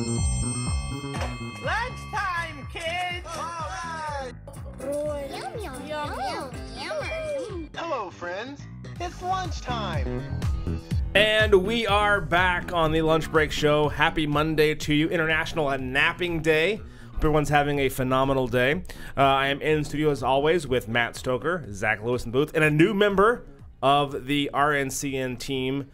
Lunchtime, kids! All right! Yum, yum, yum, yum, yum. Hello, friends. It's lunchtime. And we are back on the Lunch Break Show. Happy Monday to you, International Napping Day. Hope everyone's having a phenomenal day. I am in studio as always with Matt Stoker, Zach Lewis in the booth, and a new member of the RNCN team,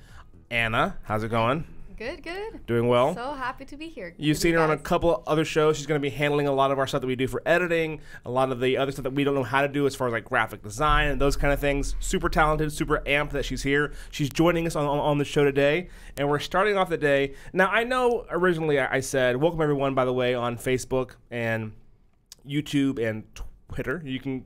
Anna. How's it going? Good, good. Doing well? So happy to be here. You've seen her on a couple of other shows. She's going to be handling a lot of our stuff that we do for editing, a lot of the other stuff that we don't know how to do as far as like graphic design and those kind of things. Super talented, super amped that she's here. She's joining us on the show today, and we're starting off the day. Now, I know originally I said, welcome everyone, by the way, on Facebook and YouTube and Twitter. You can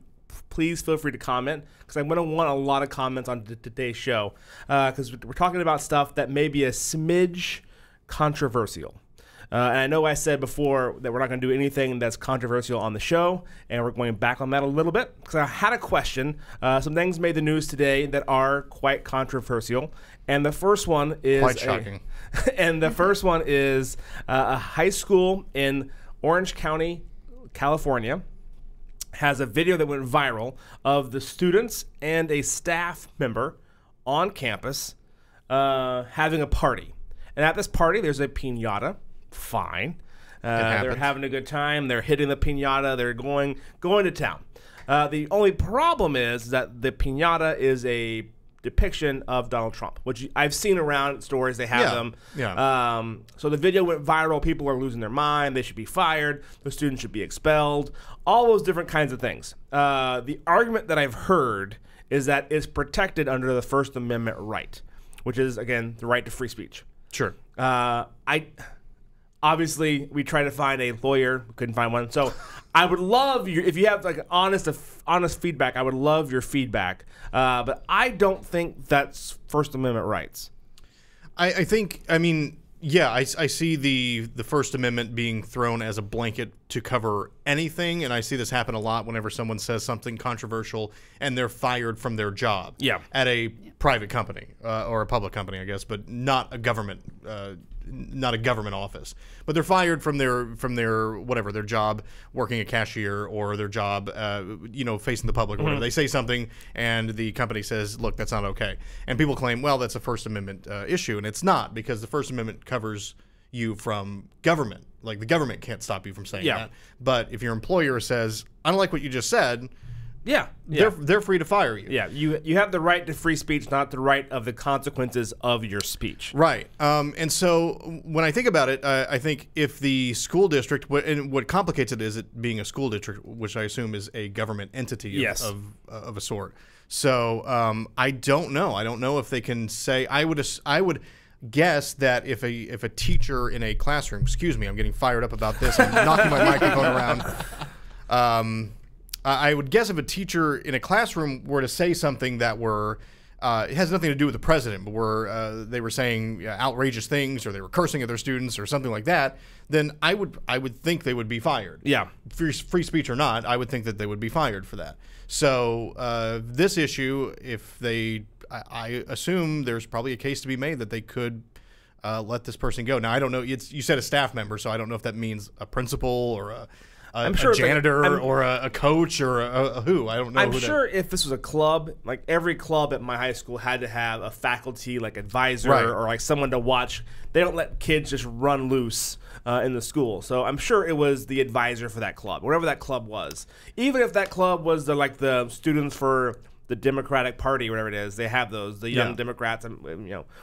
please feel free to comment, because I'm going to want a lot of comments on today's show, because we're talking about stuff that may be a smidge controversial. And I know I said before that we're not going to do anything that's controversial on the show, and we're going back on that a little bit, because I had a question. Some things made the news today that are quite controversial, and the first one is quite shocking. And the first one is a high school in Orange County, California, has a video that went viral of the students and a staff member on campus having a party. And at this party, there's a piñata. Fine. They're having a good time. They're hitting the piñata. They're going to town. The only problem is that the piñata is a depiction of Donald Trump, which I've seen around stories. They have them. Yeah. So the video went viral. People are losing their mind. They should be fired. The students should be expelled. All those different kinds of things. The argument that I've heard is that it's protected under the First Amendment right, which is, again, the right to free speech. Sure. Obviously, we tried to find a lawyer, couldn't find one. So I would love if you have like honest feedback. I would love your feedback. But I don't think that's First Amendment rights. I think, I see the First Amendment being thrown as a blanket to cover anything, and I see this happen a lot whenever someone says something controversial and they're fired from their job. Yeah. At a private company or a public company, I guess, but not a government office. But they're fired from their whatever, their job working a cashier, or their job facing the public or whatever. They say something and the company says, look, that's not okay. And people claim, well, that's a First Amendment issue, and it's not, because the First Amendment covers you from government. Like, the government can't stop you from saying that. But if your employer says, I don't like what you just said, they're free to fire you. Yeah, you have the right to free speech, not the right of the consequences of your speech. Right. And so when I think about it, I think if the school district, and what complicates it is it being a school district, which I assume is a government entity of a sort. So I don't know. I don't know if they can say. I would guess that if a teacher in a classroom, excuse me, I'm getting fired up about this. I'm knocking my microphone around. I would guess if a teacher in a classroom were to say something that it has nothing to do with the president, but they were saying outrageous things, or they were cursing at their students or something like that, then I would think they would be fired. Yeah. Free speech or not, I would think that they would be fired for that. So this issue, I assume there's probably a case to be made that they could let this person go. Now, I don't know. You said a staff member, so I don't know if that means a principal or a janitor or a coach or a who. I don't know. I'm sure if this was a club, like every club at my high school had to have a faculty like advisor or like someone to watch. They don't let kids just run loose in the school. So I'm sure it was the advisor for that club, whatever that club was. Even if that club was the students for the Democratic Party, whatever it is, they have those, the Young Democrats, and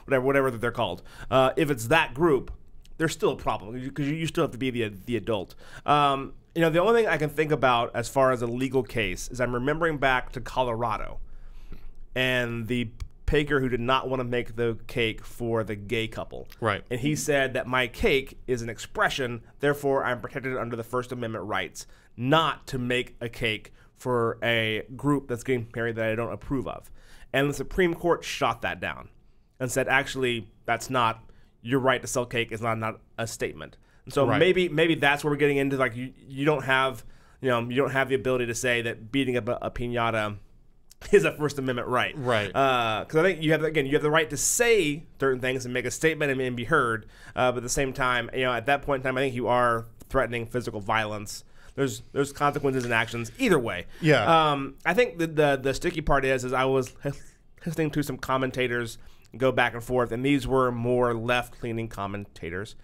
whatever that they're called. If it's that group, there's still a problem, because you still have to be the adult. The only thing I can think about as far as a legal case is I'm remembering back to Colorado and the baker who did not want to make the cake for the gay couple. Right. And he said that my cake is an expression, therefore I'm protected under the First Amendment rights not to make a cake for a group that's getting married that I don't approve of. And the Supreme Court shot that down and said, actually, that's not, your right to sell cake is not a statement. So maybe that's where we're getting into, like, you don't have the ability to say that beating up a piñata is a First Amendment right. Right. Because I think you have the right to say certain things and make a statement and be heard. But at the same time, at that point in time, I think you are threatening physical violence. There's consequences and actions either way. Yeah. I think the sticky part is I was listening to some commentators go back and forth, and these were more left-leaning commentators,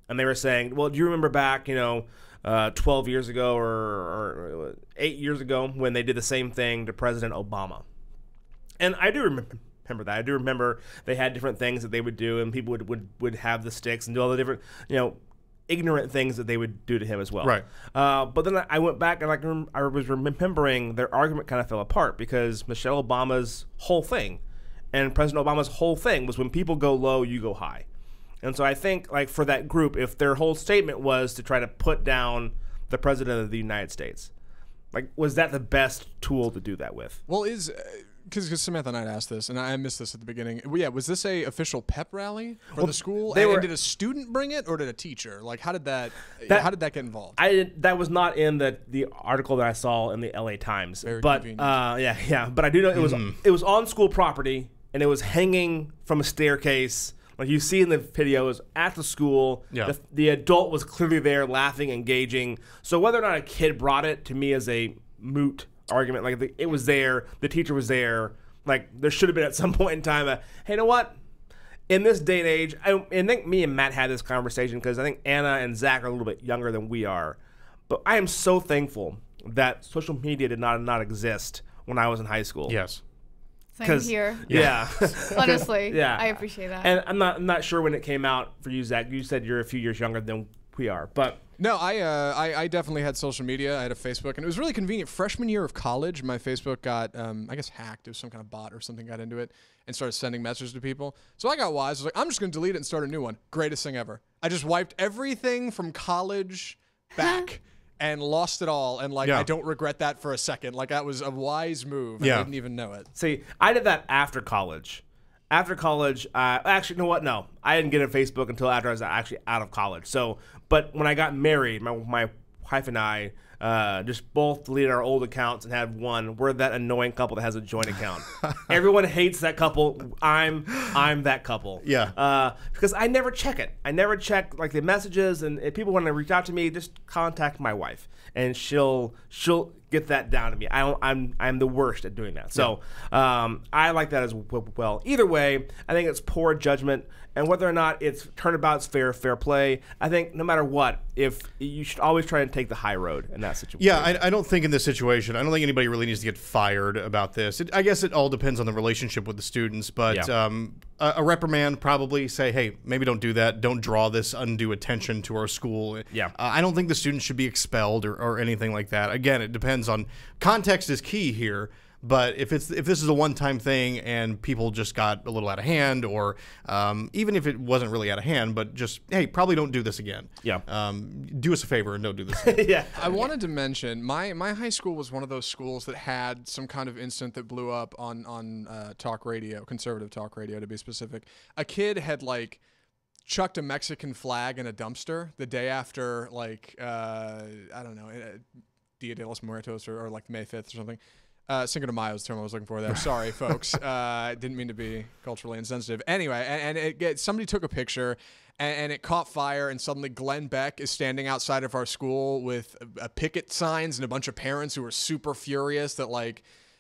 and they were saying, well, do you remember back, 12 years ago or 8 years ago when they did the same thing to President Obama? And I do remember that. I do remember they had different things that they would do, and people would have the sticks and do all the different, ignorant things that they would do to him as well. Right. But then I went back and I was remembering their argument kind of fell apart because Michelle Obama's whole thing and President Obama's whole thing was when people go low, you go high. And so I think, for that group, if their whole statement was to try to put down the President of the United States, was that the best tool to do that with? Well, because Samantha Knight asked this, and I missed this at the beginning. Yeah, was this a official pep rally for the school? And did a student bring it, or did a teacher? How did that get involved? That was not in the article that I saw in the LA Times. Very but convenient. yeah. But I do know it was on school property, and it was hanging from a staircase. Like you see in the videos at the school, yeah. The adult was clearly there, laughing, engaging. So whether or not a kid brought it, to me, is a moot argument. It was there, the teacher was there. There should have been at some point in time hey, you know what? In this day and age, I think me and Matt had this conversation because I think Anna and Zach are a little bit younger than we are. But I am so thankful that social media did not exist when I was in high school. Yes. Same here. Yeah. Honestly, yeah. I appreciate that. And I'm not sure when it came out for you, Zach. You said you're a few years younger than we are, but no, I definitely had social media. I had a Facebook, and it was really convenient. Freshman year of college, my Facebook got I guess hacked. It was some kind of bot or something got into it and started sending messages to people. So I got wise. I was like, I'm just going to delete it and start a new one. Greatest thing ever. I just wiped everything from college back. And lost it all, and I don't regret that for a second. That was a wise move. I didn't even know it. See, I did that after college. After college, actually, you know what? No, I didn't get a Facebook until after I was actually out of college. So, but when I got married, my wife and I just both deleted our old accounts and had one. We're that annoying couple that has a joint account. Everyone hates that couple. I'm that couple. Yeah. Because I never check it. I never check the messages, and if people want to reach out to me, just contact my wife, and she'll get that down to me. I'm the worst at doing that. So I like that as well. Either way, I think it's poor judgment, and whether or not it's turnabout's fair play, I think no matter what, if you should always try and take the high road in that situation. Yeah, I don't think in this situation, I don't think anybody really needs to get fired about this. I guess it all depends on the relationship with the students, but a reprimand probably say, hey, maybe don't do that. Don't draw this undue attention to our school. Yeah. I don't think the students should be expelled or anything like that. Again, it depends on context is key here. But if this is a one-time thing and people just got a little out of hand, or even if it wasn't really out of hand, but just, hey, probably don't do this again. Yeah. Do us a favor and don't do this again. Yeah. I wanted to mention my high school was one of those schools that had some kind of incident that blew up on talk radio, conservative talk radio to be specific. A kid had chucked a Mexican flag in a dumpster the day after I don't know, Dia de los Muertos or May 5th or something. Cinco de Mayo is the term I was looking for there. Sorry, folks. Didn't mean to be culturally insensitive. Anyway, and somebody took a picture, and it caught fire, and suddenly Glenn Beck is standing outside of our school with picket signs and a bunch of parents who were super furious that,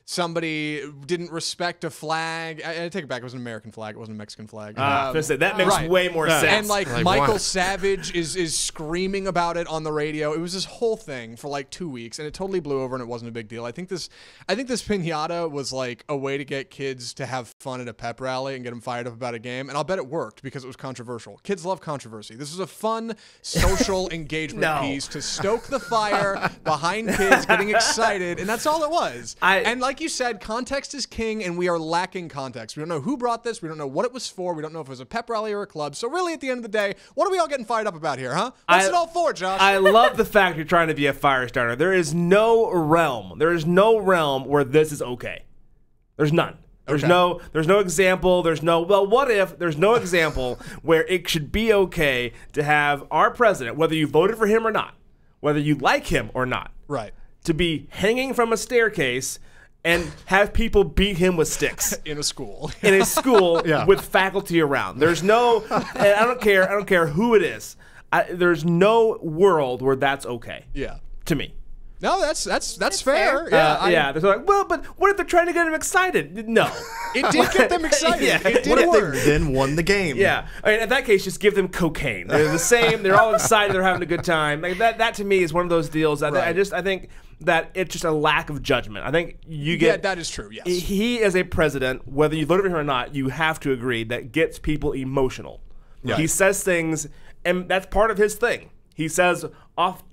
somebody didn't respect a flag. I take it back. It was an American flag. It wasn't a Mexican flag. That makes way more sense. And Michael Savage is screaming about it on the radio. It was this whole thing for 2 weeks, and it totally blew over, and it wasn't a big deal. I think this pinata was a way to get kids to have fun at a pep rally and get them fired up about a game, and I'll bet it worked because it was controversial. Kids love controversy. This was a fun social engagement piece to stoke the fire behind kids getting excited, and that's all it was. And like you said, context is king, and we are lacking context. We don't know who brought this. We don't know what it was for. We don't know if it was a pep rally or a club. So really, at the end of the day, what are we all getting fired up about here, huh? What's it all for, Josh? I love the fact you're trying to be a fire starter. There is no realm where this is okay. There's none. There's no example. There's no, well, what if there's no example where it should be okay to have our president, whether you voted for him or not, whether you like him or not, right, to be hanging from a staircase and have people beat him with sticks in a school. In a school with faculty around. There's no, and I don't care who it is. There's no world where that's okay. Yeah. To me. No, that's fair. Yeah, They're like, well, but what if they're trying to get him excited? No. It did get them excited. It did what work. if they then won the game? Yeah. I mean, in that case, just give them cocaine. They're the same. They're all excited. They're having a good time. Like that to me is one of those deals. I think that it's just a lack of judgment. I think you get. Yeah, that is true. Yes. He, as a president, whether you voted for him or not, you have to agree that gets people emotional. Right. He says things, and that's part of his thing. He says,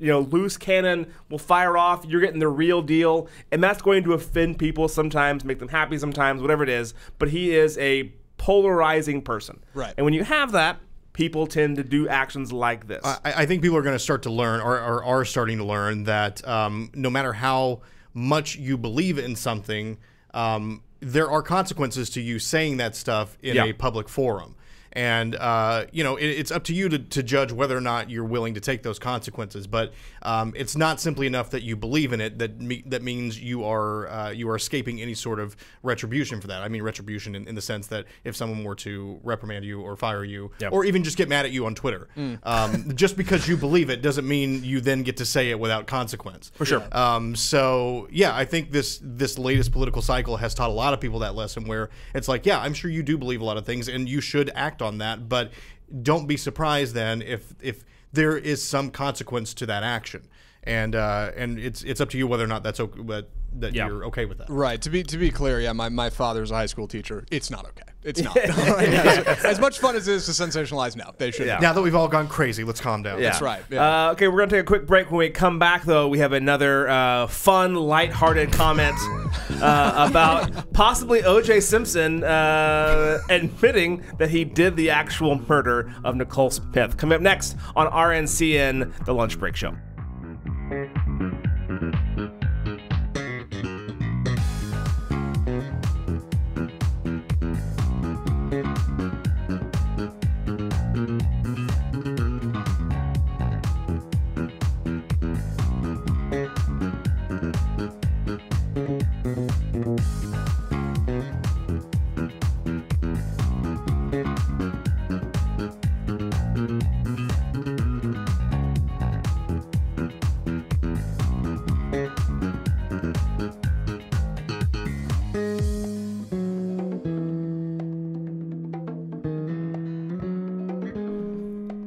loose cannon will fire off. You're getting the real deal. And that's going to offend people sometimes, make them happy sometimes, whatever it is. But he is a polarizing person. Right. And when you have that, people tend to do actions like this. I think people are going to start to learn, or are starting to learn, that no matter how much you believe in something, there are consequences to you saying that stuff in a public forum. And, it's up to you to judge whether or not you're willing to take those consequences. But it's not simply enough that you believe in it. That means you are escaping any sort of retribution for that. I mean, retribution in the sense that if someone were to reprimand you or fire you, or even just get mad at you on Twitter, just because you believe it doesn't mean you then get to say it without consequence. For sure. I think this latest political cycle has taught a lot of people that lesson where it's like, yeah, I'm sure you do believe a lot of things and you should act on that, but don't be surprised then if there is some consequence to that action, and it's up to you whether or not that's okay, that you're okay with that. Right. To be clear, my father's a high school teacher. It's not okay. It's not. As much fun as it is to sensationalize, no, they should. Now that we've all gone crazy, let's calm down. That's right. Yeah. Okay, we're going to take a quick break. When we come back, though, we have another fun, lighthearted comment about possibly OJ Simpson admitting that he did the actual murder of Nicole Smith. Coming up next on RNCN, The Lunch Break Show.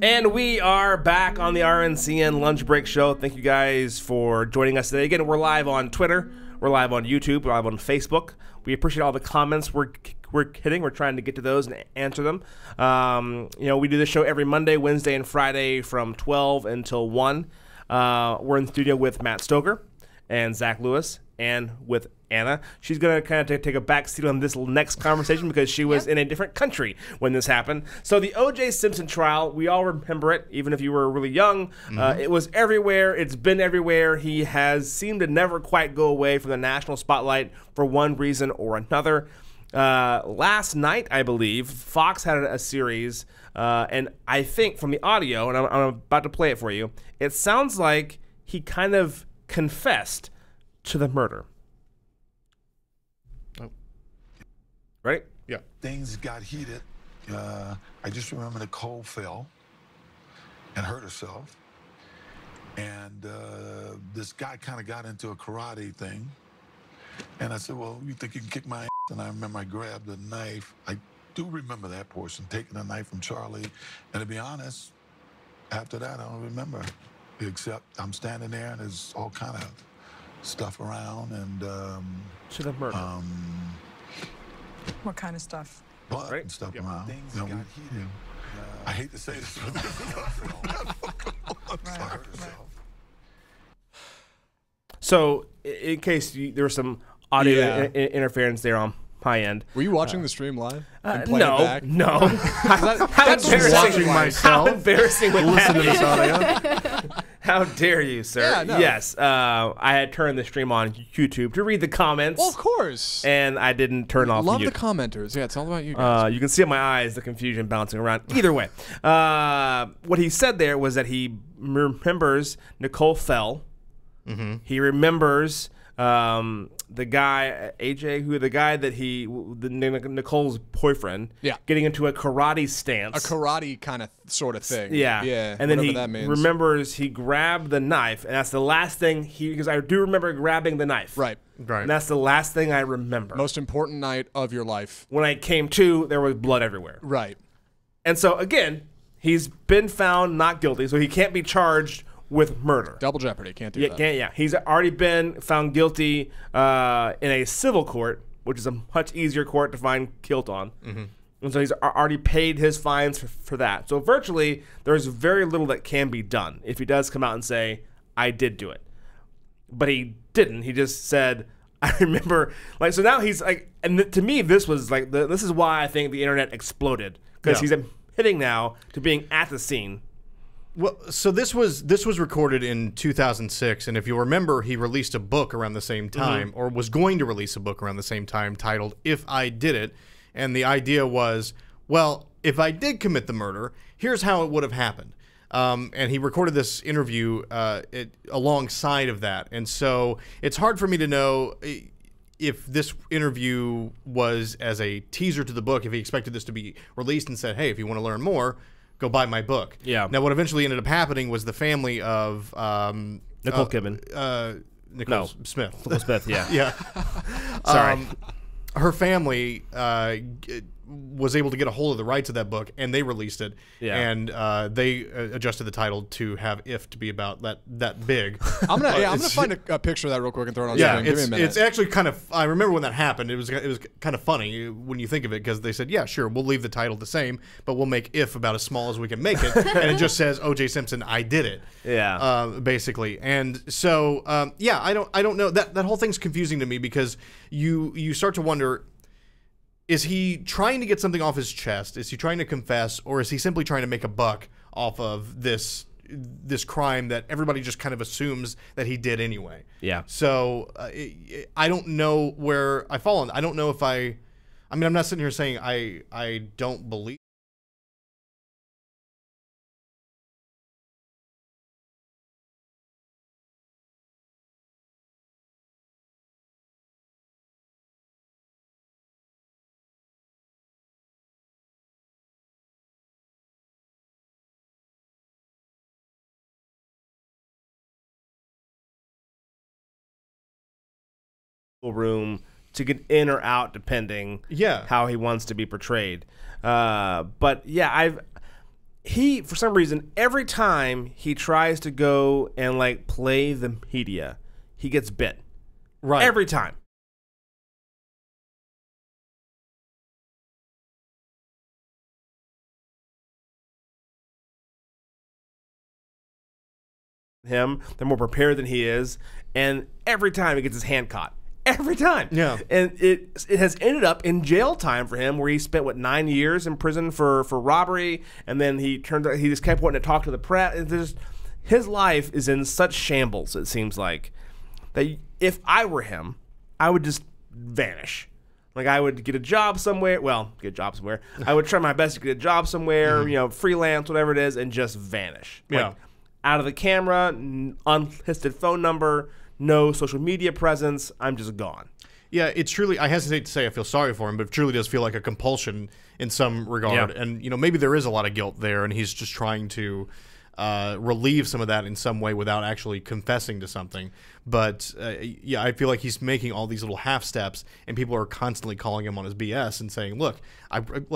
And we are back on the RNCN Lunch Break Show. Thank you guys for joining us today. Again, we're live on Twitter, we're live on YouTube, we're live on Facebook. We appreciate all the comments we're getting. We're trying to get to those and answer them. We do this show every Monday, Wednesday, and Friday from 12 until 1. We're in the studio with Matt Stoker and Zach Lewis and with Anna. She's going to kind of take a back seat on this next conversation because she was in a different country when this happened. So the OJ Simpson trial, we all remember it, even if you were really young. It was everywhere. It's been everywhere. He has seemed to never quite go away from the national spotlight for one reason or another. Last night, I believe, Fox had a series, and I think from the audio, and I'm about to play it for you, it sounds like he kind of confessed to the murder. Right? Yeah. Things got heated. I just remember Nicole fell and hurt herself. And this guy kind of got into a karate thing. And I said, well, you think you can kick my ass? And I remember I grabbed a knife. I do remember that portion, taking a knife from Charlie. And to be honest, after that, I don't remember. Except I'm standing there and there's all kind of stuff around. And to the murder. What kind of stuff? Blood and stuff around. Things got heated. I hate to say this, but So, in case there was some audio interference there on my end. Were you watching the stream live? No. That's watching myself. How embarrassing would Listen that to be? this audio. How dare you, sir? Yeah, no. Yes, I had turned the stream on YouTube to read the comments. Well, of course. And I didn't turn off Love mute. the commenters. Yeah, it's all about you guys. You can see in my eyes the confusion bouncing around. Either way, what he said there was that he remembers Nicole fell. Mm-hmm. He remembers the guy AJ, the guy that Nicole's boyfriend, getting into a karate stance, a karate kind of sort of thing, and then he remembers he grabbed the knife, and that's the last thing because I do remember grabbing the knife, right, and that's the last thing I remember. Most important night of your life. When I came to, there was blood everywhere, right, and so again, he's been found not guilty, so he can't be charged with murder. Double jeopardy. Can't do that. He's already been found guilty in a civil court, which is a much easier court to find guilt on. And so he's already paid his fines for that. So virtually, there's very little that can be done if he does come out and say, I did do it. But he didn't. He just said, I remember. So now he's like, and to me, this was like, this is why I think the internet exploded. Because he's admitting now to being at the scene. Well, so this was recorded in 2006, and if you remember, he released a book around the same time, or was going to release a book around the same time, titled "If I Did It," and the idea was, well, if I did commit the murder, here's how it would have happened. And he recorded this interview alongside of that, and so it's hard for me to know if this interview was as a teaser to the book, if he expected this to be released and said, hey, if you want to learn more, go buy my book. Yeah. Now, what eventually ended up happening was the family of Nicole Kidman. Nicole Smith. Nicole Smith, yeah. Yeah. Sorry. Her family was able to get a hold of the rights of that book, and they released it. Yeah. And they adjusted the title to have "If" to be about that big. I'm gonna find a picture of that real quick and throw it on screen. Give me a minute. It's actually kind of. I remember when that happened. It was kind of funny when you think of it, because they said, "Yeah, sure, we'll leave the title the same, but we'll make 'If' about as small as we can make it," and it just says OJ Simpson, I did it. Yeah. Basically, and so I don't know, that whole thing's confusing to me, because you start to wonder. Is he trying to get something off his chest? Is he trying to confess, or is he simply trying to make a buck off of this crime that everybody just kind of assumes that he did anyway? Yeah. So I don't know where I fall on. I don't know if I mean, I'm not sitting here saying I don't believe room to get in or out, depending how he wants to be portrayed. But yeah, he for some reason, every time he tries to go and like play the media, he gets bit. Right. Every time. They're more prepared than he is, and every time he gets his hand caught. Every time. Yeah. And it has ended up in jail time for him, where he spent 9 years in prison for robbery, and then he just kept wanting to talk to the press. His life is in such shambles, it seems like, that if I were him, I would just vanish. Like, I would get a job somewhere. Well, get a job somewhere. I would try my best to get a job somewhere, freelance, whatever it is, and just vanish. Like, out of the camera, unlisted phone number, no social media presence. I'm just gone. Yeah, it's truly, I hesitate to say I feel sorry for him, but it truly does feel like a compulsion in some regard. Yeah. And, maybe there is a lot of guilt there, and he's just trying to relieve some of that in some way without actually confessing to something. But, I feel like he's making all these little half steps, and people are constantly calling him on his BS and saying, look,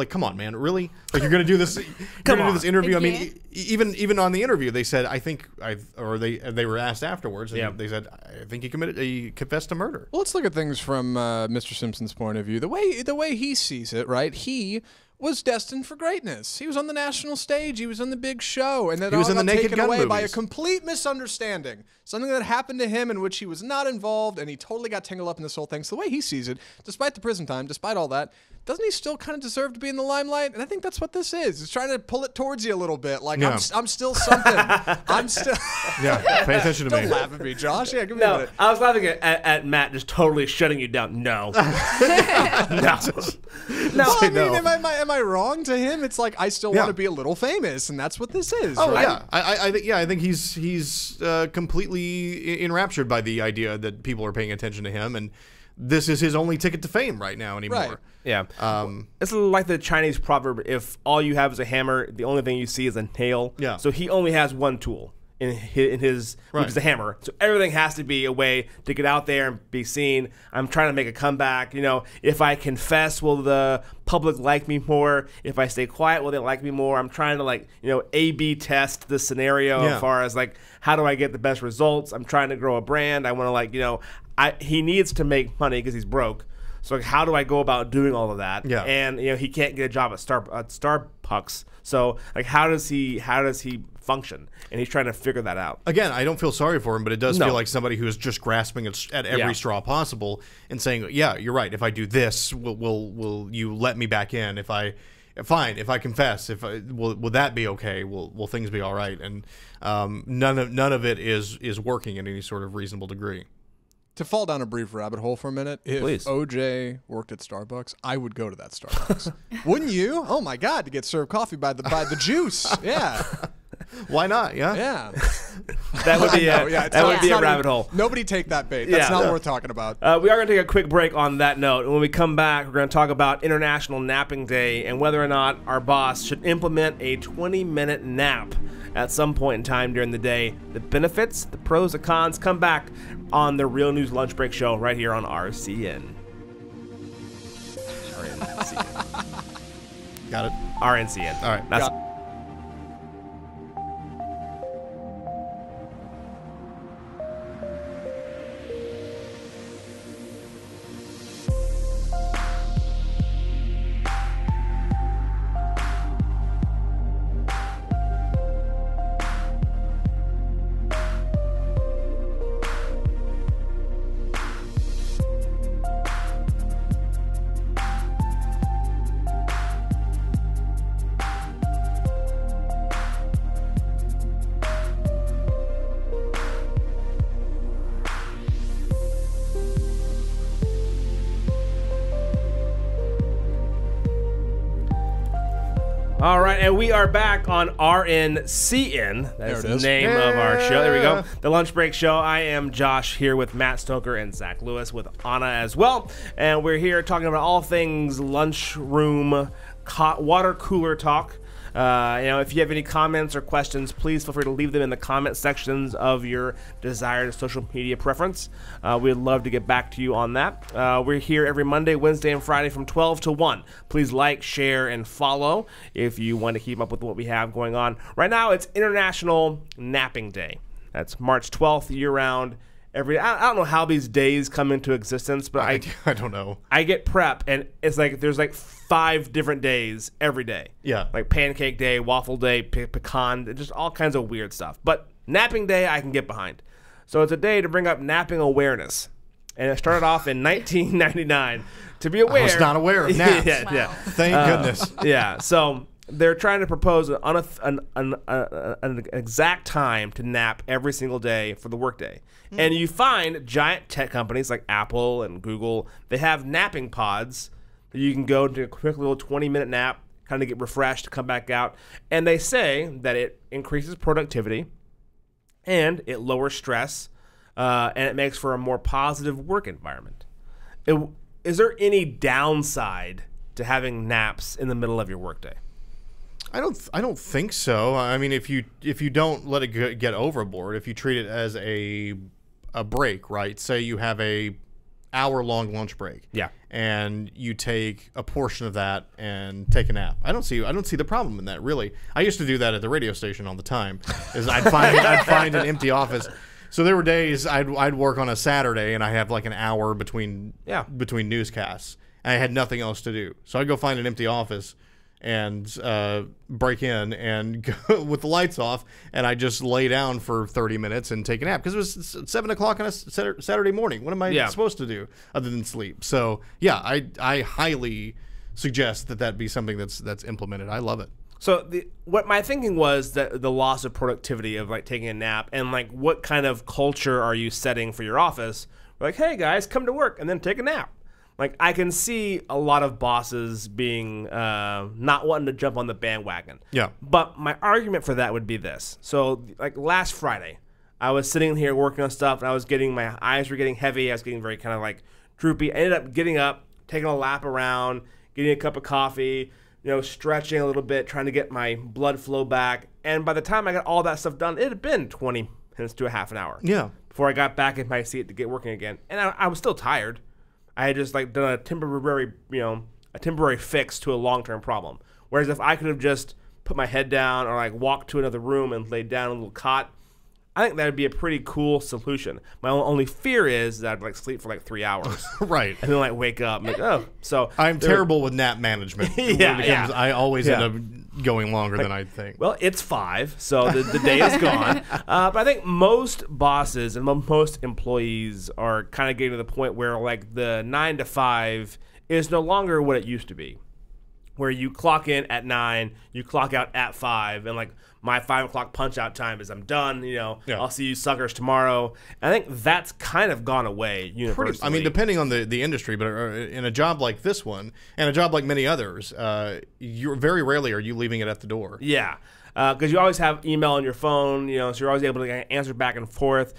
come on, man, really? Like, you're going to do this this interview? I mean, even on the interview, they said, they were asked afterwards, and they said, I think he confessed to murder. Well, let's look at things from Mr. Simpson's point of view. The way he sees it, right? He was destined for greatness. He was on the national stage. He was on the big show, and then he was in the Naked taken Gun away movies. by a complete misunderstanding. Something that happened to him in which he was not involved, and he totally got tangled up in this whole thing. So the way he sees it, despite the prison time, despite all that, doesn't he still kind of deserve to be in the limelight? And I think that's what this is. It's trying to pull it towards you a little bit. Like, I'm still something. I'm still... Pay attention to me. Don't laugh at me, Josh. Yeah, give me a No, minute. I was laughing at Matt just totally shutting you down. No. No. Well, I mean, am I wrong? To him, it's like I still want to be a little famous, and that's what this is. Oh right? yeah, I think he's completely enraptured by the idea that people are paying attention to him, and this is his only ticket to fame right now anymore. Right. Yeah. It's like the Chinese proverb, if all you have is a hammer, the only thing you see is a nail. Yeah. So he only has one tool in his which is the hammer. So everything has to be a way to get out there and be seen. I'm trying to make a comeback. You know, if I confess, will the public like me more? If I stay quiet, will they like me more? I'm trying to, like, you know, A/B test the scenario as far as, like, how do I get the best results? I'm trying to grow a brand. I want to, like, you know, he needs to make money because he's broke. So, like, how do I go about doing all of that? Yeah. And, you know, he can't get a job at Starbucks. So, like, how does he function? And he's trying to figure that out. Again, I don't feel sorry for him, but it does feel like somebody who is just grasping at every straw possible and saying, "Yeah, you're right. If I do this, will you let me back in? If I confess, will that be okay? Will things be all right?" And none of it is working in any sort of reasonable degree. To fall down a brief rabbit hole for a minute, if OJ worked at Starbucks, I would go to that Starbucks. Wouldn't you? Oh my God, to get served coffee by the juice. Yeah. Why not? Yeah. Yeah. That would be a rabbit hole. Nobody take that bait. That's not worth talking about. We are going to take a quick break on that note. And when we come back, we're going to talk about International Napping Day and whether or not our boss should implement a 20-minute nap at some point in time during the day. The benefits, the pros, the cons. Come back on the Real News Lunch Break Show right here on RCN. Got it. RNCN. All right. That's all right, and we are back on RNCN. That's the name of our show. There we go. The Lunch Break Show. I am Josh here with Matt Stoker and Zach Lewis with Anna as well. And we're here talking about all things lunchroom, water cooler talk. You know, if you have any comments or questions, please feel free to leave them in the comment sections of your desired social media preference. We'd love to get back to you on that. We're here every Monday, Wednesday, and Friday from 12 to 1. Please like, share, and follow if you want to keep up with what we have going on. Right now, it's International Napping Day. That's March 12th, year-round. I don't know how these days come into existence, but I don't know. I get prep, and it's like there's like 5 different days every day. Yeah. Like pancake day, waffle day, pecan, just all kinds of weird stuff. But napping day, I can get behind. So it's a day to bring up napping awareness. And it started off in 1999. To be aware. I was not aware of naps. Yeah. Thank goodness. Yeah. So they're trying to propose an exact time to nap every single day for the workday. And you find giant tech companies like Apple and Google, they have napping pods that you can go to a quick little 20-minute nap, kind of get refreshed, come back out. And they say that it increases productivity and it lowers stress and it makes for a more positive work environment. Is there any downside to having naps in the middle of your workday? I don't think so. I mean, if you don't let it get overboard, if you treat it as a break, right? Say you have a hour-long lunch break. Yeah. And you take a portion of that and take a nap. I don't see the problem in that, really. I used to do that at the radio station all the time. Is I'd find an empty office. So there were days I'd work on a Saturday and I have like an hour between newscasts. And I had nothing else to do. So I'd go find an empty office and break in and go with the lights off, and I just lay down for 30 minutes and take a nap because it was 7 o'clock on a Saturday morning. What am I supposed to do other than sleep? So yeah, I highly suggest that be something that's implemented. I love it. So what my thinking was that the loss of productivity of like taking a nap, and like what kind of culture are you setting for your office? We're like, hey guys, come to work and then take a nap. Like, I can see a lot of bosses being not wanting to jump on the bandwagon. Yeah. But my argument for that would be this. So, like, last Friday, I was sitting here working on stuff, and my eyes were getting heavy. I was getting very kind of, like, droopy. I ended up getting up, taking a lap around, getting a cup of coffee, stretching a little bit, trying to get my blood flow back. And by the time I got all that stuff done, it had been 20 minutes to a half an hour. Yeah. Before I got back in my seat to get working again. And I was still tired. I had just like done a temporary fix to a long-term problem. Whereas if I could have just put my head down or like walked to another room and laid down in a little cot, I think that would be a pretty cool solution. My only fear is that I'd like sleep for like 3 hours. Right. And then like wake up and like, oh. So I'm terrible with nap management. Yeah. I always end up going longer than I think. Well, it's 5, so the day is gone. But I think most bosses and most employees are kind of getting to the point where like the 9 to 5 is no longer what it used to be, where you clock in at 9, you clock out at 5, and like my 5 o'clock punch out time is I'm done. I'll see you suckers tomorrow. And I think that's kind of gone away universally. I mean, depending on the industry, but in a job like this one and a job like many others, you're very rarely are you leaving it at the door. Yeah. Because you always have email on your phone, so you're always able to answer back and forth.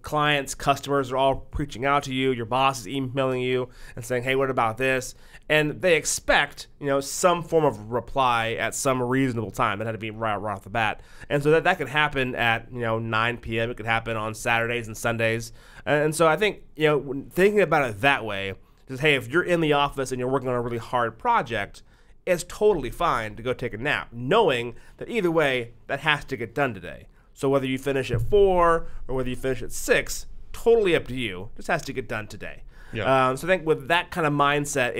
Clients, customers are all reaching out to you. Your boss is emailing you and saying, hey, what about this? And they expect, some form of reply at some reasonable time. That had to be right off the bat. And so that could happen at, 9 p.m. It could happen on Saturdays and Sundays. And so I think, thinking about it that way, just, hey, if you're in the office and you're working on a really hard project, it's totally fine to go take a nap, knowing that either way, that has to get done today. So whether you finish at 4 or whether you finish at 6, totally up to you. Just has to get done today. Yeah. So I think with that kind of mindset,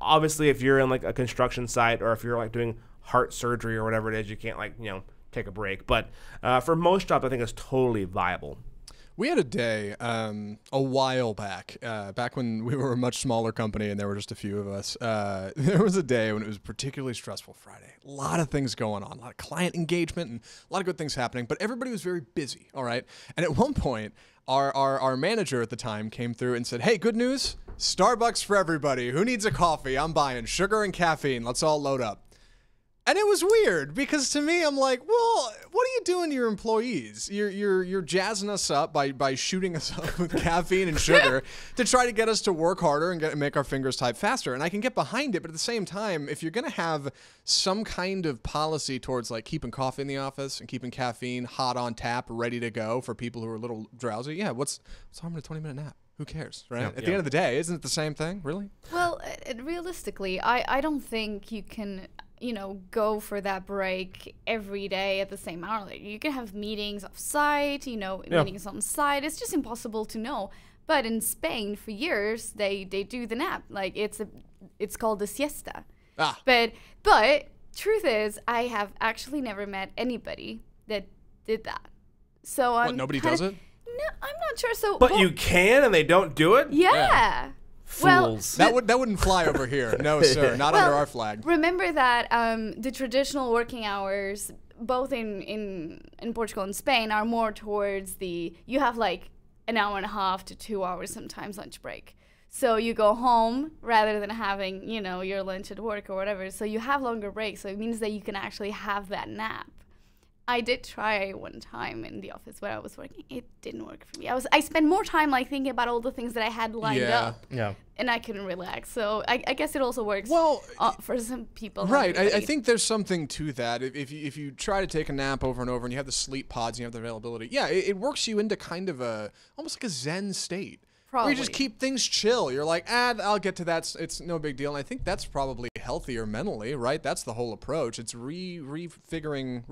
obviously if you're in like a construction site or if you're like doing heart surgery or whatever it is, you can't take a break. But for most jobs, I think it's totally viable. We had a day a while back, back when we were a much smaller company and there were just a few of us. There was a day when it was a particularly stressful Friday. A lot of things going on, a lot of client engagement and a lot of good things happening, but everybody was very busy, all right? And at one point, our manager at the time came through and said, hey, good news, Starbucks for everybody. Who needs a coffee? I'm buying sugar and caffeine. Let's all load up. And it was weird because to me, I'm like, well, what are you doing to your employees? You're jazzing us up by shooting us up with caffeine and sugar to try to get us to work harder and make our fingers type faster. And I can get behind it, but at the same time, if you're going to have some kind of policy towards like keeping coffee in the office and keeping caffeine hot on tap, ready to go for people who are a little drowsy, yeah, what's harm in a 20-minute nap? Who cares, right? At the end of the day, isn't it the same thing, really? Well, realistically, I don't think you can go for that break every day at the same hour. Like, you can have meetings off site, meetings on site. It's just impossible to know. But in Spain, for years, they do the nap. Like, it's called the siesta. Ah. But truth is, I have actually never met anybody that did that. So nobody does it? No, I'm not sure. So, But you can and they don't do it? Yeah. Fools. Well, that wouldn't fly over here. No, sir. Not under our flag. Remember that the traditional working hours, both in Portugal and Spain, are more towards you have like an hour and a half to 2 hours sometimes lunch break. So you go home rather than having, your lunch at work or whatever. So you have longer breaks. So it means that you can actually have that nap. I did try one time in the office where I was working. It didn't work for me. I spent more time like thinking about all the things that I had lined up. Yeah. And I couldn't relax. So I guess it also works for some people. Right. I think there's something to that. If you try to take a nap over and over and you have the sleep pods and you have the availability, yeah, it works you into kind of almost like a Zen state. Probably. Where you just keep things chill. You're like, I'll get to that. It's no big deal. And I think that's probably healthier mentally, right? That's the whole approach. It's reconfiguring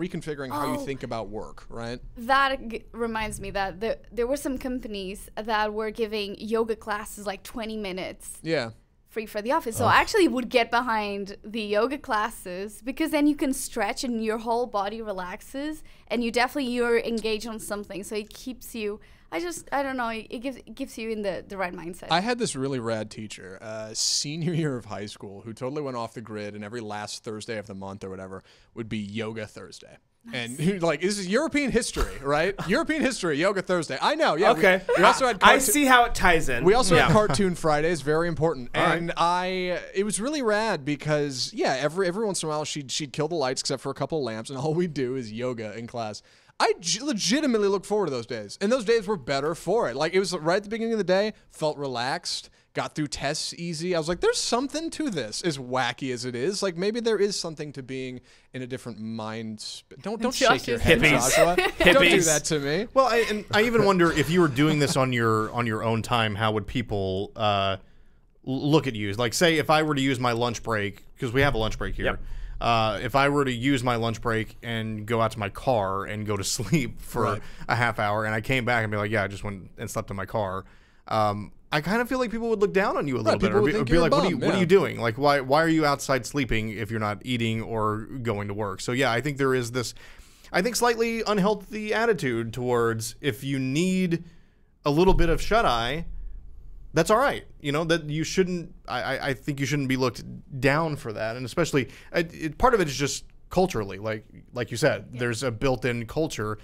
how you think about work, right? That reminds me that there were some companies that were giving yoga classes like 20 minutes. Yeah. Free for the office. So I actually would get behind the yoga classes because then you can stretch and your whole body relaxes and you're engaged on something. So it keeps you... I don't know. It gives you in the right mindset. I had this really rad teacher, senior year of high school, who totally went off the grid, and every last Thursday of the month or whatever would be Yoga Thursday. And like, this is European history, right? European history, Yoga Thursday. I know, yeah. Okay. We also had I see how it ties in. We also had Cartoon Fridays, very important. And right. it was really rad because, yeah, every once in a while she'd kill the lights except for a couple of lamps, and all we do is yoga in class. I legitimately look forward to those days. And those days were better for it. Like, it was right at the beginning of the day, felt relaxed, got through tests easy. I was like, there's something to this, as wacky as it is. Like, maybe there is something to being in a different mind. Don't shake your head, Joshua. Don't do that to me. Well, I even wonder if you were doing this on your own time, how would people look at you? Like, say, if I were to use my lunch break, because we have a lunch break here. Yep. If I were to use my lunch break and go out to my car and go to sleep for a half hour, and I came back and be like, yeah, I just went and slept in my car, I kind of feel like people would look down on you a little bit, or be like, what are you doing? Like, why are you outside sleeping if you're not eating or going to work? So yeah, I think there is this, slightly unhealthy attitude towards, if you need a little bit of shut-eye, that's all right. You know, that you shouldn't, I think you shouldn't be looked down for that. And especially, part of it is just culturally, like you said, there's a built-in culture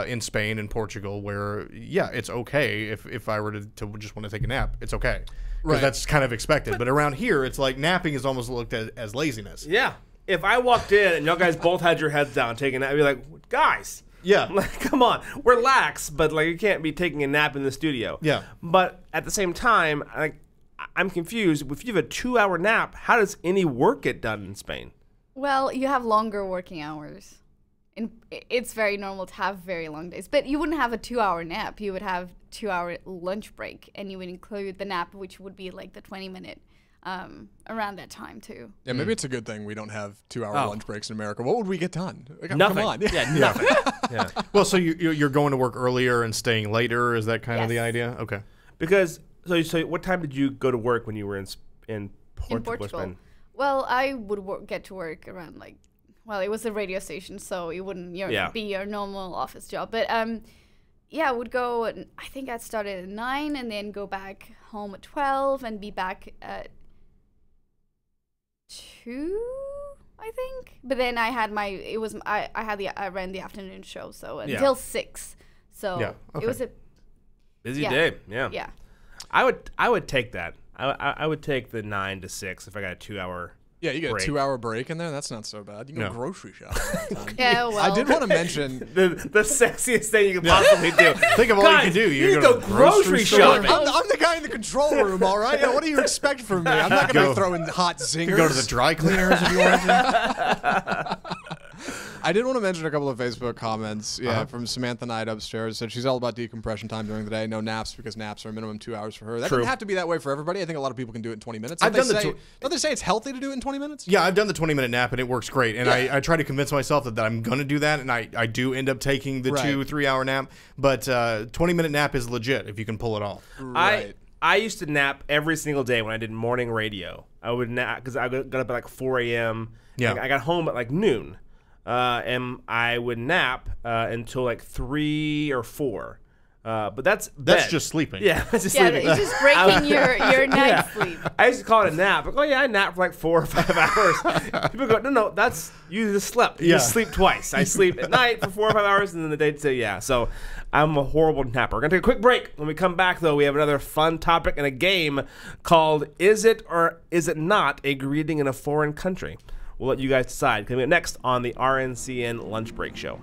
in Spain and Portugal where, yeah, it's okay if I were to just want to take a nap, it's okay. Because that's kind of expected. But around here, it's like napping is almost looked at as laziness. Yeah. If I walked in and y'all guys both had your heads down taking a nap, I'd be like, guys. Yeah. Like, come on. Relax, but like you can't be taking a nap in the studio. Yeah. But at the same time, I'm confused. If you have a 2-hour nap, how does any work get done in Spain? Well, you have longer working hours. It's very normal to have very long days. But you wouldn't have a 2-hour nap. You would have 2-hour lunch break, and you would include the nap, which would be like the 20-minute around that time too. Yeah, maybe it's a good thing we don't have 2-hour lunch breaks in America. What would we get done? Like, nothing. Come on. Yeah, nothing. Yeah. Well, so you're going to work earlier and staying later? Is that kind of the idea? Okay. Because so what time did you go to work when you were in Portugal? Well, I would get to work around it was a radio station, so it wouldn't be your normal office job. But I would go. I think I'd start at 9 and then go back home at 12 and be back at 2, I think. But then I had I ran the afternoon show, so until 6. So it was a busy day. Yeah. Yeah. I would take that. I would take the 9 to 6 if I got a 2-hour. Yeah, you get a 2-hour break in there. That's not so bad. You can go grocery shopping. Yeah, well. I did want to mention the sexiest thing you could possibly do. Think of all you can do. You go grocery shopping. I'm the guy in the control room, all right? Yeah, what do you expect from me? I'm not going to be throwing hot zingers. You go to the dry cleaners if you want to. I did want to mention a couple of Facebook comments. Yeah, from Samantha Knight upstairs. Said she's all about decompression time during the day. No naps because naps are a minimum 2 hours for her. That doesn't have to be that way for everybody. I think a lot of people can do it in 20 minutes. Don't they say it's healthy to do it in 20 minutes? Yeah, I've done the 20-minute nap and it works great. And I try to convince myself that I'm going to do that, and I do end up taking the 2-3 hour nap. But 20-minute nap is legit if you can pull it off. Right. I used to nap every single day when I did morning radio. I would nap because I got up at 4 a.m. Yeah. I got home at noon. And I would nap until 3 or 4. But that's just sleeping. Yeah, that's just sleeping. It's just breaking your night sleep. I used to call it a nap. Like, oh yeah, I nap for 4 or 5 hours. People go, no, that's you just slept. You just sleep twice. I sleep at night for 4 or 5 hours, and then the day to say yeah. So I'm a horrible napper. We're gonna take a quick break. When we come back, though, we have another fun topic and a game called "Is It or Is It Not a Greeting in a Foreign Country?" We'll let you guys decide. Coming up next on the RNCN Lunch Break Show.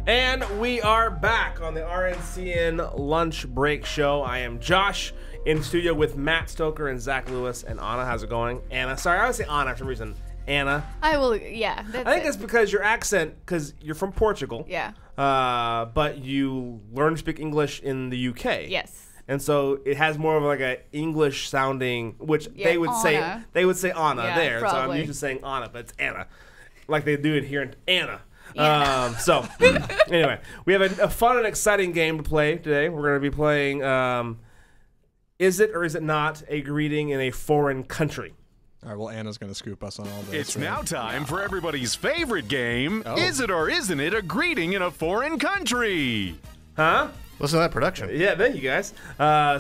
And we are back on the RNCN Lunch Break Show. I am Josh in studio with Matt Stoker and Zach Lewis and Anna. How's it going? Anna. Sorry, I always say Anna for some reason. Anna. I will, yeah. I think it's because your accent, because you're from Portugal. Yeah. But you learned to speak English in the UK. Yes. And so it has more of a English sounding, which they would Anna. say Anna Yeah, there. probably. So I'm used to saying Anna, but it's Anna, like they do it here in Anna. Yeah. So anyway, we have a fun and exciting game to play today. We're going to be playing Is It or Is It Not a Greeting in a Foreign Country? All right, well, Anna's going to scoop us on all this. It's now time for everybody's favorite game. Is it or isn't it a greeting in a foreign country? Huh? Listen to that production. Yeah, thank you guys.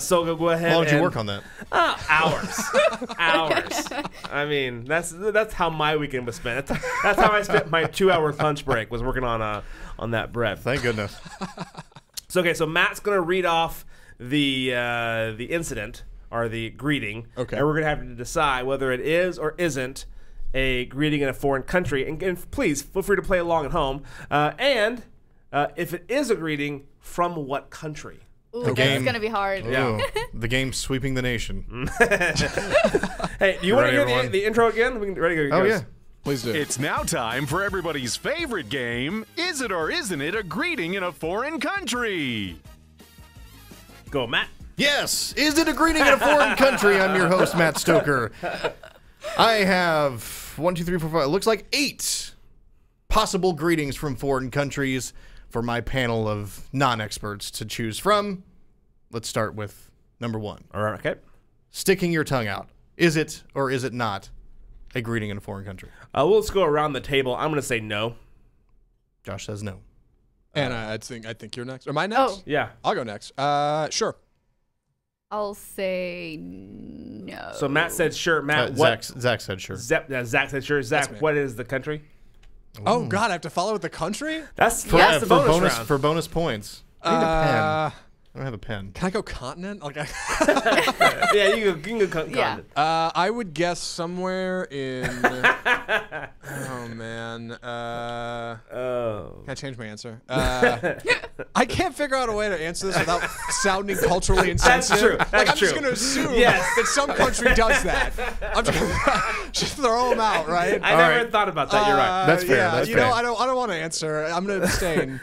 So go ahead. How long did you and- work on that? Hours. Hours. I mean, that's how my weekend was spent. That's how I spent my 2-hour lunch break, was working on that bread. Thank goodness. So Matt's gonna read off the incident or the greeting. Okay. And we're gonna have to decide whether it is or isn't a greeting in a foreign country. And please feel free to play along at home. And if it is a greeting, from what country? Ooh, game- that's gonna be hard. Yeah. Ooh, the game's sweeping the nation. Hey, do you want to Ready, hear everyone? the intro again? We can ready to go. Oh, guys. yeah. Please do. It's now time for everybody's favorite game. Is it or isn't it a greeting in a foreign country? Go, Matt. Yes. Is it a greeting in a foreign country? I'm your host, Matt Stoker. I have 1, 2, 3, 4, 5. It looks like 8 possible greetings from foreign countries for my panel of non-experts to choose from. Let's start with number 1. All right. Okay. Sticking your tongue out. Is it or is it not a greeting in a foreign country? Well, let's go around the table. I'm gonna say no. Josh says no. Anna, I think you're next. Am I next? Oh. Yeah. I'll go next. Sure. I'll say no. So Matt said sure. Matt, what? Zach said sure. Zach said sure. That's Zach, me. what is the country? Oh, God, I have to follow with the country? That's For, that's the for bonus round. for bonus points. I need a pen. Uh, I don't have a pen. Can I go continent? Like, Yeah, you can go. Yeah. I would guess somewhere in. Oh man. Oh. Can I change my answer? I can't figure out a way to answer this without sounding culturally insensitive. true. Like, That's I'm just true. going to assume Yes. that some country does that. I'm just throw them out, right? I never thought about that. You're right. That's fair, Yeah, that's you know, fair. I don't want to answer. I'm going to abstain.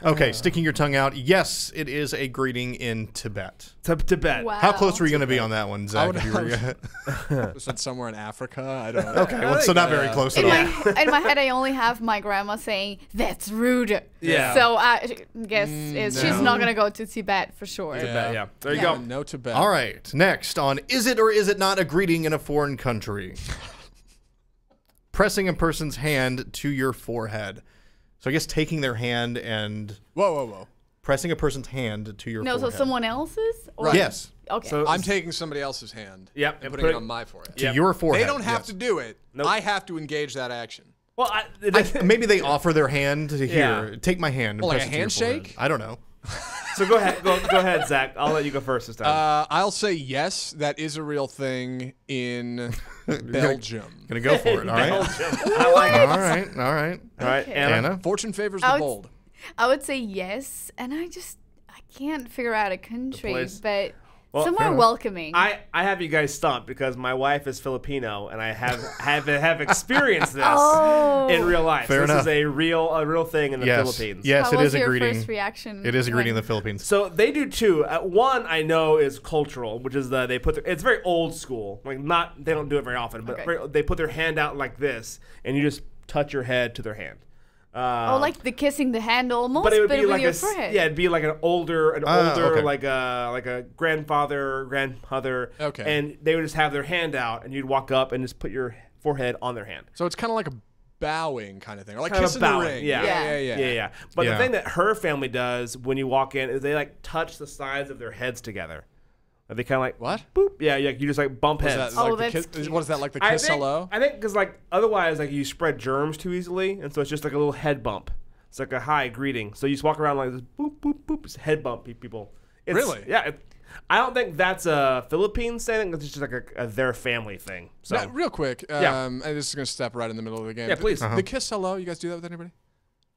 Okay, sticking your tongue out. Yes, it is a greeting in Tibet. Tibet. Wow. How close were you going to be on that one, Zach? would if you were- It said somewhere in Africa. I don't know. okay, well, so not very close at In all. my head, I only have my grandma saying, "That's rude." Yeah. So I guess she's no. not gonna go to Tibet for sure. Tibet. Yeah. There you Yeah, go. no Tibet. All right, next on Is It or Is It Not a Greeting in a Foreign Country? Pressing a person's hand to your forehead. So I guess taking their hand and Whoa. pressing a person's hand to your No, forehead. so someone else's? Or Right. Yes, Okay. So- I'm taking somebody else's hand Yep, and and putting it put- on my forehead. to Yep. your forehead. They don't have yes. to do it. Nope. I have to engage that action. Well, Maybe they offer their hand to here. Yeah. Take my hand. And Well, like press a it to your forehead. handshake? I don't know. so go ahead. Go ahead, Zach. I'll let you go first this time. I'll say yes, that is a real thing in Belgium. Gonna go for it. All right. I like it. All right. All right. All right, Okay. Anna. Anna. Fortune favors the I would- bold. I would say yes, and I can't figure out a country, place. but Well, somewhere fair enough. welcoming. I have you guys stumped because my wife is Filipino and I have experienced this Oh. in real life. Fair This enough. is a real thing in the Yes. Philippines. Yes, How it was is a your greeting. first reaction? It is a greeting in when- the Philippines. So they do too. One I know is cultural, which is it's very old school. Like they don't do it very often, but Okay. they put their hand out like this, and you just touch your head to their hand. Oh, like the kissing the hand almost, But it would be with like your a forehead. yeah, it'd be like an older okay. like a grandfather, grandmother. Okay. And they would just have their hand out, and you'd walk up and just put your forehead on their hand. So it's kind of like a bowing kind of thing, or like Kind of kissing bowing, the ring. yeah. Yeah. Yeah. But Yeah. the thing that her family does when you walk in is they like touch the sides of their heads together. Are they kind of like What? boop? Yeah, you just like bump Is heads. that like Oh, the that's kiss, cute. what is that like the I kiss think, hello? I think because like otherwise like you spread germs too easily, and so it's just like a little head bump. It's like a hi greeting. So you just walk around like this, boop boop boop, just head bump people. It's, Really? Yeah. I don't think that's a Philippines thing. I think it's just like a their family thing. So Now, real quick, Yeah. and this is gonna step right in the middle of the game. Yeah, please. The kiss hello, you guys do that with anybody?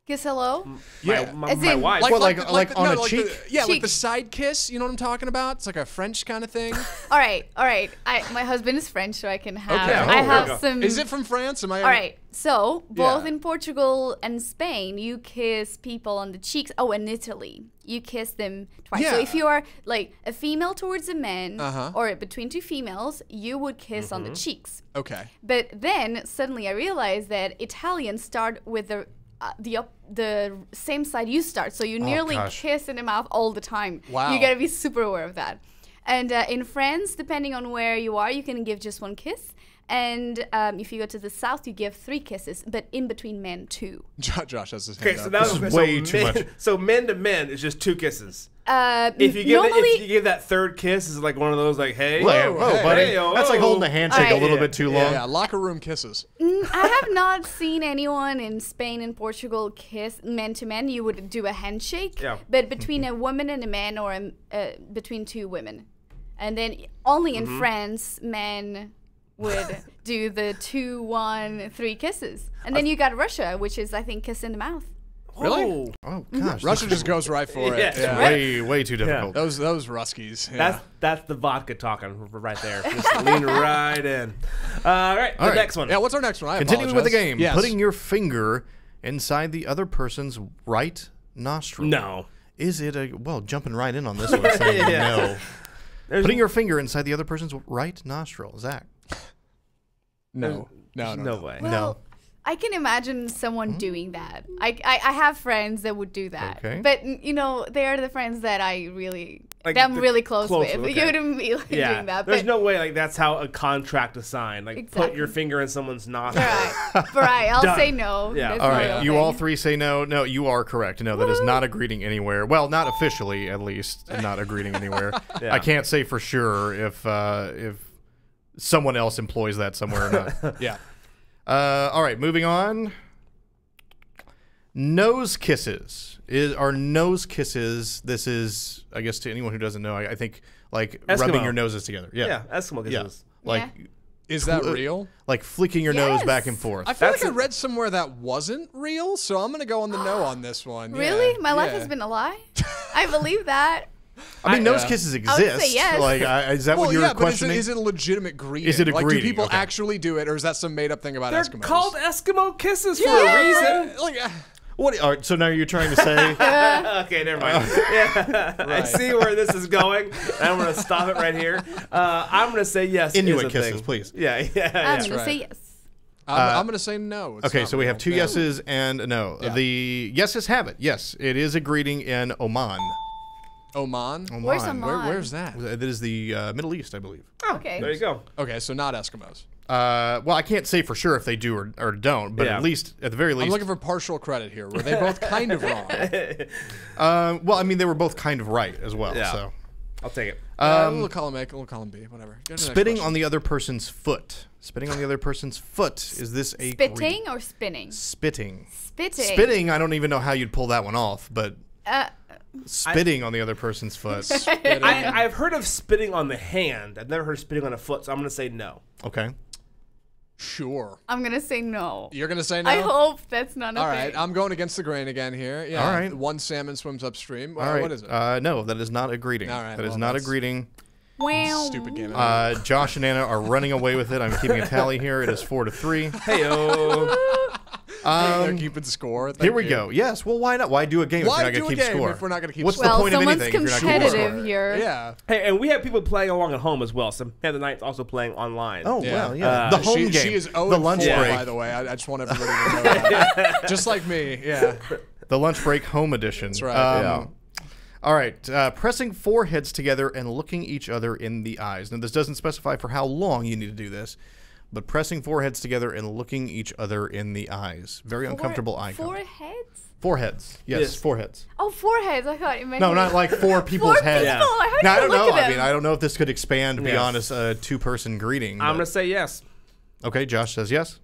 Kiss hello. my As my in- wife. What, like the- on no, a like cheek? the- yeah, like Cheek. the side kiss. You know what I'm talking about? It's like a French kind of thing. All right. My husband is French, so I can have. Okay. I Oh, there you have go. some. Is it from France? Am I? All right. So both Yeah. in Portugal and Spain, you kiss people on the cheeks. Oh, and Italy, you kiss them twice. So Yeah. if you are like a female towards a man, Uh-huh. or between two females, you would kiss on the cheeks. Okay. But then suddenly I realized that Italians start with the the same side you start, so you nearly kiss in the mouth all the time. Wow. You gotta be super aware of that. And in France, depending on where you are, you can give just 1 kiss. And if you go to the south, you give 3 kisses, but in between men 2. Josh has his hand Okay, up. so that was way too much. So men to men is just 2 kisses. If If you give that 3rd kiss, is like one of those like, hey, Whoa, buddy. hey, That's like holding a handshake a little bit too long. Yeah, locker room kisses. I have not seen anyone in Spain and Portugal kiss men to men. You would do a handshake, but between a woman and a man, or between 2 women. And then only in France, men would do the 2, 1, 3 kisses. And then you got Russia, which is, I think, kiss in the mouth. Really? Oh gosh, Russia just goes right for it. Yeah. way too difficult. Those Ruskies. Yeah. That's the vodka talking right there. Just lean right in. All right, the next one. Yeah, what's our next one? Continuing with the game, Yes. putting your finger inside the other person's right nostril. No. Is it jumping right in on this one, saying no. Putting your finger inside the other person's right nostril, Zach. No way. Well, No. I can imagine someone doing that. I have friends that would do that. Okay. But, they are the friends that I really, Like, that I'm the really close with. okay. You wouldn't be doing that. There's but, no way like that's how a contract is signed. Like put your finger in someone's nostril. Right, I'll Done. say no. Yeah. That's All not right, a you thing. all 3 say no. No, you are correct. No, that is not a greeting anywhere. Well, not officially, at least, not a greeting anywhere. Yeah. I can't say for sure if someone else employs that somewhere or not. Yeah. All right, moving on. Nose kisses are nose kisses. This is, I guess, to anyone who doesn't know, I think like Eskimo. rubbing your noses together. Yeah, Yeah, Eskimo yeah. kisses. Like Is that real? like flicking your nose Yes. back and forth. I feel like I read somewhere that wasn't real, so I'm gonna go on the no on this one. Really? Yeah. My life Yeah. has been a lie? I believe that. I mean, nose yeah. kisses I would say exist. yes. Like, is that what you're yeah, but questioning? is it a legitimate greeting? Is it a like, greeting? do people Okay. actually do it, or is that some made-up thing about They're Eskimos? called Eskimo kisses for a reason. Like, What? All right, so now you're trying to say? Okay, never mind. Yeah, I see where this is going. I'm going to stop it right here. I'm going to say yes. Inuit is a kisses, thing. please. Yeah. I'm going to right. say yes. I'm gonna say no. It's Okay, not so we have real. 2 yeses and a no. Yeah. The yeses have it. Yes, it is a greeting in Oman. Oman. Where's Oman? Where's that? That is the Middle East, I believe. Okay. There you go. Okay, so not Eskimos. Well, I can't say for sure if they do or don't, but Yeah. at least, at the very least. I'm looking for partial credit here. Were they both kind of wrong? Well, I mean, they were both kind of right as well. Yeah. So, I'll take it. We'll column A, we'll column B, whatever. Go to the next spitting question. on the other person's foot. Spitting on the other person's foot. Is this a Spitting greeting? or spinning? Spitting. Spitting. Spitting. I don't even know how you'd pull that one off, but spitting on the other person's foot. I've heard of spitting on the hand. I've never heard of spitting on a foot, so I'm going to say no. Okay. Sure. I'm going to say no. You're gonna say no. I hope that's not a All thing. right, I'm going against the grain again here. Yeah. All right. One salmon swims upstream. All right. What is it? No, that is not a greeting. All right, That is well, not a that's- greeting. Wow. Stupid game. Josh and Anna are running away with it. I'm keeping a tally here. It is 4-3. Heyo. They're keeping score. Thank Here we you. go. Yes. Well, why not? Why do a game Why if you're do not a going to keep game score? if we're not gonna keep What's score? the Well, point of someone's anything if you're not going to keep score? competitive here. Yeah. Hey, and we have people playing along at home as well. So Heather Knight's also playing online. Oh, Yeah. well, yeah. the home she, game. She is 0 the lunch 4, break. by the way. I just want everybody to know that. Just like me. Yeah. The lunch break home edition. That's right. All right. Pressing foreheads together and looking each other in the eyes. Now, this doesn't specify for how long you need to do this, but pressing foreheads together and looking each other in the eyes. Very uncomfortable eye contact. Foreheads? Foreheads. Yes, foreheads. Oh, foreheads. I thought you meant. No, not like 4 people's Four heads. people. I heard Now, I you don't look know. at I mean, them. I don't know if this could expand beyond Yes. a 2-person greeting. I'm but- going to say yes. Okay, Josh says yes.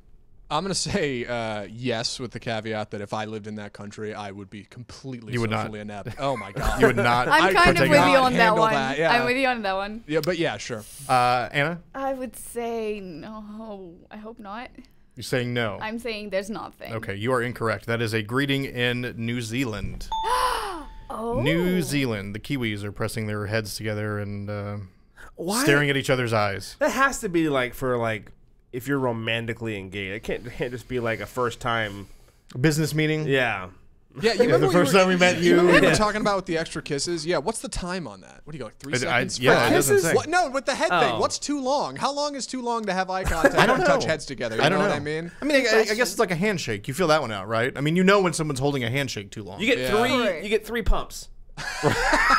I'm gonna say yes, with the caveat that if I lived in that country, I would be completely You would not. socially inept. Oh my god. You would not. I'm I kind could of with not you on that handle one. that, yeah. I'm with you on that one. Yeah, but yeah, sure. Anna, I would say no. I hope not. you're saying no. I'm saying there's nothing. Okay, you are incorrect. That is a greeting in New Zealand. Oh. New Zealand. The Kiwis are pressing their heads together and staring at each other's eyes. That has to be like for like if you're romantically engaged. It can't just be like a first time. Business meeting? Yeah. Yeah, you remember the first time we met you. remember we were talking about with the extra kisses? Yeah, what's the time on that? What do you go, like 3 seconds? Yeah, it doesn't say. What, no, with the head thing. What's too long? How long is too long to have eye contact and touch heads together? You know what I mean? I mean, I guess it's like a handshake. You feel that one out, right? I mean, you know when someone's holding a handshake too long. You get three. You get 3 pumps.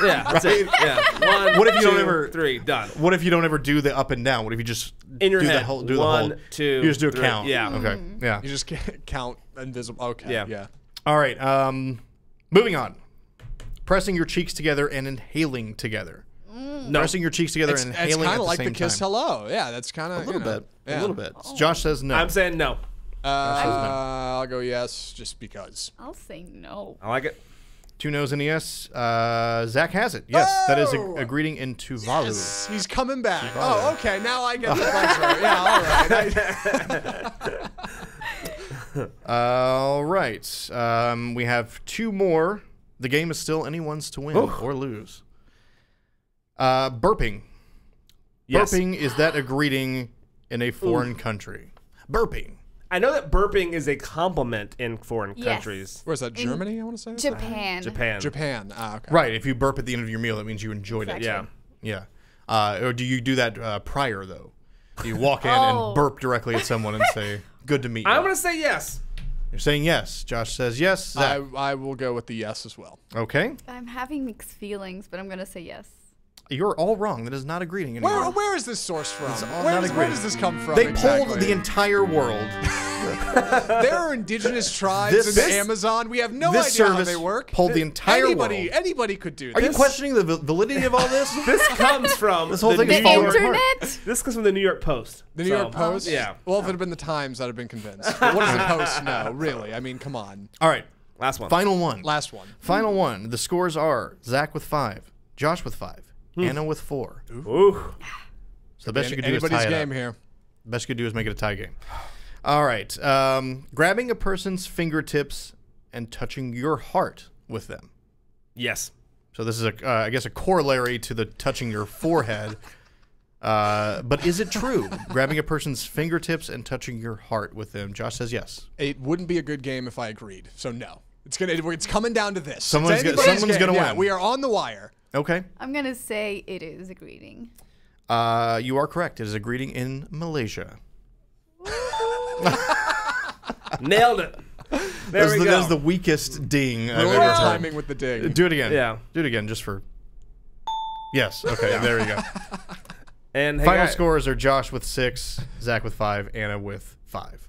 Yeah, that's it. Yeah. 1, what if you 2, don't ever 3 done? What if you don't ever do the up and down? What if you just in your do head? the whole, 1, 2, you just do a 3. count? Yeah. Okay. Yeah. You just can't count invisible. Okay. Yeah. All right. Moving on. Pressing your cheeks together and inhaling together. No. Pressing your cheeks together and inhaling it's at kind the of like same the kiss time. hello. Yeah, that's kind of A little bit. Yeah. A little bit. Josh says no. I'm saying no. I'll go yes, just because. I'll say no. I like it. 2 no's and a yes. Zach has it. Yes, that is a greeting in Tuvalu. Yes, he's coming back. Oh, okay. Now I get the pleasure. Yeah, all right. All right. We have 2 more. The game is still anyone's to win or lose. Burping. Yes. Burping, is that a greeting in a foreign country? Burping. I know that burping is a compliment in foreign Yes. countries. Where's that? Germany? I want to say. Japan. Japan. Ah, okay. Right. If you burp at the end of your meal, that means you enjoyed Exactly. Yeah. it. Yeah. Or do you do that prior, though? Do you walk in and burp directly at someone and say, good to meet you? I'm going to say yes. You're saying yes. Josh says yes. Zach. I will go with the yes as well. Okay. I'm having mixed feelings, but I'm going to say yes. You're all wrong. That is not a greeting anymore. Where is this source from? all Where not does, a where greeting. does this come from? They exactly? polled the entire world. There are indigenous tribes in the Amazon. We have no this idea how service they work. polled the entire world. Anybody could do Are this. you questioning the validity of all this? This comes from This whole thing the is New falling York, apart. Internet? This comes from the New York Post. The New York Post? Yeah. Well, if it had been the Times, I'd have been convinced. But what does the Post know, really? I mean, come on. All right. Last one. Final one. Last one. Final one. The scores are Zach with 5, Josh with 5, Anna with 4. Ooh. So the best you could do is tie Anybody's it game up. here. The best you could do is make it a tie game. All right. Grabbing a person's fingertips and touching your heart with them. Yes. So this is, I guess, a corollary to the touching your forehead. But is it true? Grabbing a person's fingertips and touching your heart with them. Josh says yes. It wouldn't be a good game if I agreed. So no. It's coming down to this. Someone's It's gonna anybody's game. win. We are on the wire. Okay. I'm going to say it is a greeting. You are correct. It is a greeting in Malaysia. Nailed it. There we go. That's the weakest ding I've Really ever good heard. timing with the dig. Do it again. Yeah. Do it again just for... Yes. Okay, there you go. And hey, Final guys, scores are Josh with 6, Zach with 5, Anna with 5.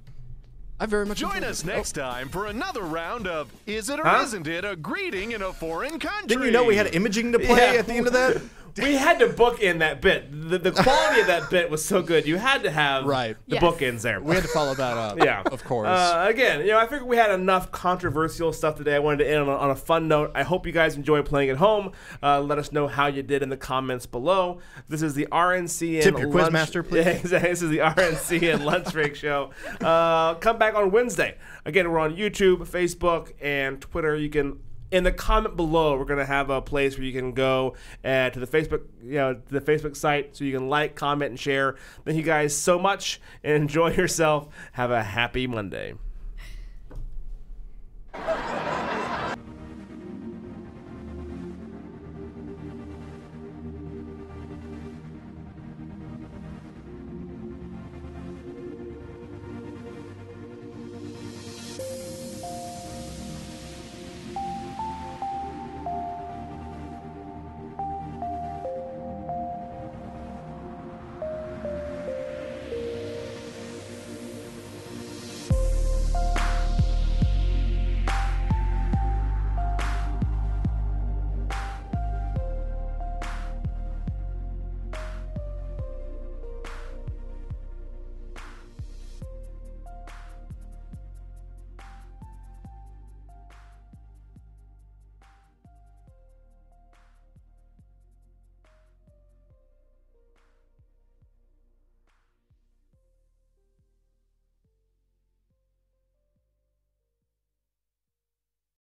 I very much Join enjoyed us it. next time for another round of Is It or Huh? Isn't It a Greeting in a Foreign Country? Didn't you know we had imaging to play at the end of that? we had to book in that bit. The quality of that bit was so good. You had to have Right. the Yes. bookends there. We had to follow that up. Yeah, Of course. Again, I figured we had enough controversial stuff today. I wanted to end on a fun note. I hope you guys enjoy playing at home. Let us know how you did in the comments below. This is the RNC and Tip your lunch. Quizmaster, please. Yeah, exactly. This is the RNC and Lunch Break Show. Come back on Wednesday. Again, we're on YouTube, Facebook, and Twitter. You can. In the comment below, we're gonna have a place where you can go to the Facebook, to the Facebook site, so you can like, comment, and share. Thank you guys so much, and enjoy yourself. Have a happy Monday.